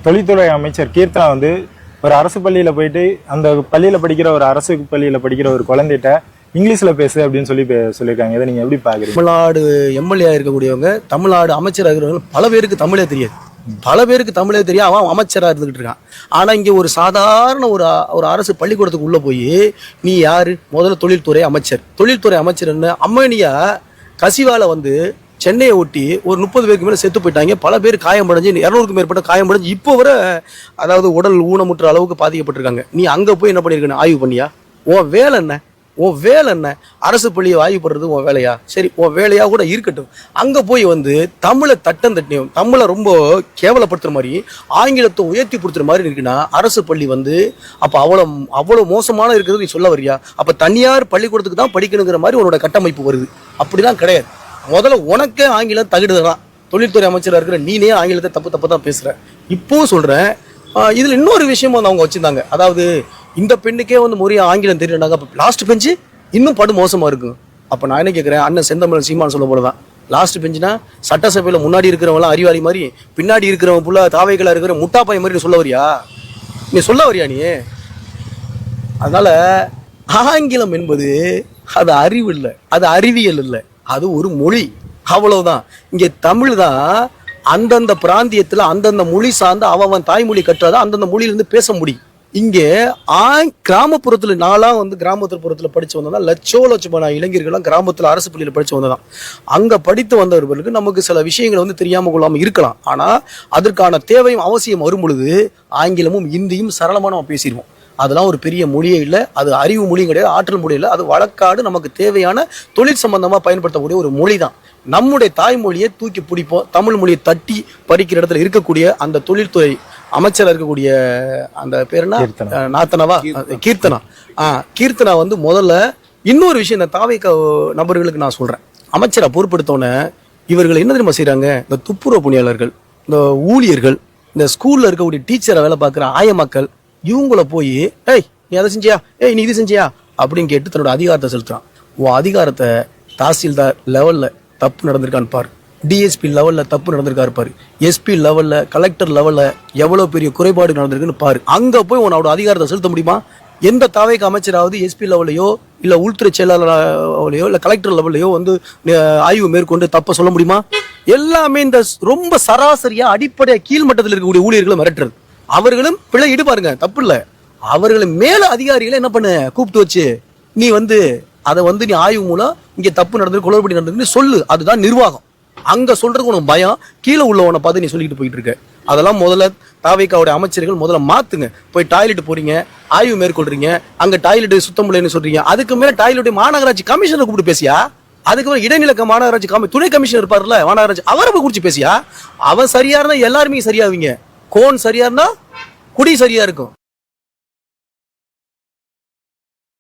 தொழில்துறை அமைச்சர் கீர்த்தனா வந்து ஒரு அரசு பள்ளியில போயிட்டு அந்த பள்ளியில படிக்கிற ஒரு அரசு பள்ளியில படிக்கிற ஒரு குழந்தைகிட்ட இங்கிலீஷ்ல பேசு அப்படின்னு சொல்லியிருக்காங்க. இதை நீங்க எப்படி பாக்குறீங்க? தமிழ்நாடு எம்எல்ஏ இருக்கக்கூடியவங்க, தமிழ்நாடு அமைச்சராக இருக்கிறவங்க பல பேருக்கு தமிழே தெரியாது. அவன் அமைச்சராக இருந்துகிட்டு இருக்கான். ஆனா இங்க ஒரு சாதாரண ஒரு அரசு பள்ளிக்கூடத்துக்கு உள்ள போய் நீ யாரு? முதல்ல தொழில்துறை அமைச்சர் என்ன அம்மனியா கசிவால வந்து சென்னையை ஒட்டி ஒரு 30 பேருக்கு மேல செத்து போயிட்டாங்க. பல பேர் காயமடைஞ்சு 200க்கும் மேற்பட்ட காயமடைஞ்சு இப்போ வர அதாவது உடல் ஊனமுற்ற அளவுக்கு பாதிக்கப்பட்டிருக்காங்க. நீ அங்க போய் என்ன பண்ணிருக்க? ஆய்வு பண்ணியா? உன் வேலை என்ன? அரசு பள்ளியை ஆய்வு பண்றது உன் வேலையா? சரி, உன் வேலையா கூட இருக்கட்டும். அங்க போய் வந்து தமிழை தட்டியும் தமிழை ரொம்ப கேவலப்படுத்துற மாதிரி ஆங்கிலத்தை உயர்த்தி கொடுத்துற மாதிரி இருக்குன்னா அரசு பள்ளி வந்து அப்ப அவ்வளவு மோசமான இருக்கிறது நீ சொல்ல வரியா? அப்ப தனியார் பள்ளிக்கூடத்துக்கு தான் படிக்கணுங்கிற மாதிரி உன்னோட கட்டமைப்பு வருது. அப்படிதான் கிடையாது. முதல்ல உனக்கே ஆங்கிலம் தகுடுதான். தொழில்துறை அமைச்சராக இருக்கிற நீனே ஆங்கிலத்தை தப்பு தான் பேசுற. இப்பவும் சொல்றேன், இதுல இன்னொரு விஷயமும் வந்து அவங்க வச்சிருந்தாங்க. அதாவது இந்த பெண்ணுக்கே வந்து முறையா ஆங்கிலம் தெரியுறாங்க. அப்ப லாஸ்ட் பெஞ்சு இன்னும் படு மோசமா இருக்கும். அப்ப நான் என்ன கேட்கிறேன், அண்ணன் செந்தமிழன் சீமான் சொல்ல போலதான் லாஸ்ட் பெஞ்சுனா சட்டசபையில முன்னாடி இருக்கிறவங்க அறிவாளி மாதிரி பின்னாடி இருக்கிறவங்க புள்ள தாவைகளா இருக்கிற முட்டாப்பாய் மாதிரி சொல்ல வரியா? நீ அதனால ஆங்கிலம் என்பது அது அறிவு இல்லை, அது அறிவியல் இல்லை, அது ஒரு மொழி. அவ்வளவுதான். இங்க தமிழ் தான் அந்தந்த பிராந்தியத்துல அந்தந்த மொழி சார்ந்த அவன் தாய்மொழி கற்றாதான் அந்தந்த மொழியிலிருந்து பேச முடியும். இங்கே கிராமப்புறத்துல நான்லாம் வந்து கிராமப்புறத்துல படிச்சு வந்ததான் லட்சமான இளைஞர்கள்லாம் கிராமத்துல அரசு பள்ளியில படிச்சு வந்ததான். அங்க படித்து வந்தவர்களுக்கு நமக்கு சில விஷயங்கள் வந்து தெரியாம கொள்ளாம இருக்கலாம். ஆனா அதற்கான தேவையும் அவசியம் வரும் பொழுது ஆங்கிலமும் இந்தியும் சரளமா நம்ம பேசிடுவோம். அதெல்லாம் ஒரு பெரிய மொழியே இல்லை, அது அறிவு மொழியும் கிடையாது, ஆற்றல் மொழி இல்லை. அது வழக்காடு நமக்கு தேவையான தொழில் சம்பந்தமா பயன்படுத்தக்கூடிய ஒரு மொழி தான். நம்முடைய தாய்மொழியை தூக்கி பிடிப்போம். தமிழ் மொழியை தட்டி பறிக்கிற இடத்துல இருக்கக்கூடிய அந்த தொழில்துறை அமைச்சர் இருக்கக்கூடிய அந்த பேர் என்ன, கீர்த்தனா வந்து முதல்ல இன்னொரு விஷயம் இந்த தாவை நபர்களுக்கு நான் சொல்றேன். அமைச்சரை பொறுப்படுத்தோன்னே இவர்கள் என்ன தெரியுமா செய்யறாங்க? இந்த துப்புரவு பணியாளர்கள், இந்த ஊழியர்கள், இந்த ஸ்கூல்ல இருக்கக்கூடிய டீச்சரை வேலை பார்க்குற ஆயமாக்கள், இவங்கள போய் நீ அதை செஞ்சியா, நீ இது செஞ்சியா அப்படின்னு கேட்டு தன்னோட அதிகாரத்தை செலுத்துறான். உன் அதிகாரத்தை தாசில்தார் லெவல்ல தப்பு நடந்திருக்கான்னு பாரு, டிஎஸ்பி லெவல்ல தப்பு நடந்திருக்காரு பாரு, எஸ்பி லெவல்ல கலெக்டர் லெவல்ல எவ்வளவு பெரிய குறைபாடு நடந்திருக்குன்னு பாரு. அங்க போய் உன்னோட அதிகாரத்தை செலுத்த முடியுமா? எந்த தாவைக்கு அமைச்சராவது எஸ்பி லெவலையோ இல்ல உள்துறை செயலாளரையோ இல்ல கலெக்டர் லெவல்லையோ வந்து ஆய்வு மேற்கொண்டு தப்ப சொல்ல முடியுமா? எல்லாமே இந்த ரொம்ப சராசரியா அடிப்படை கீழ்மட்டத்தில் இருக்கக்கூடிய ஊழியர்களை மிரட்டுறது. அவர்களும் பிழை இடுபாருங்க, தப்பு இல்ல. அவர்களும் மேல அதிகாரிகளை என்ன பண்ண கூப்பிட்டு வச்சு நீ வந்து அதை வந்து நீ ஆய்வு மூலம் இங்க தப்பு நடந்தது, குளறுபடி நடந்ததுன்னு சொல்லு. அதுதான் நிர்வாகம். அங்க சொல்றதுக்கு உனக்கு பயம், கீழே உள்ளவனை பார்த்து நீ சொல்லிட்டு போயிட்டு இருக்க. அதெல்லாம் முதல்ல தாவேக்காவுடைய அமைச்சர்கள் முதல்ல மாத்துங்க. போய் டாய்லெட் போறீங்க, ஆய்வு மேற்கொள்றீங்க, அங்க டாய்லெட் சுத்தம் இல்லைன்னு சொல்றீங்க. அதுக்கு மேல டாய்லெட் மாநகராட்சி கமிஷனர் கூப்பிட்டு பேசியா? அதுக்கு இடைநிலை மாநகராட்சி துணை கமிஷனர் இருப்பார்ல மாநகராட்சி, அவரை போய் குறிச்சு பேசியா? அவன் சரியா இருந்தா எல்லாருமே சரியாவீங்க. கோன் சரியா இருந்தா குடி சரியா இருக்கும்.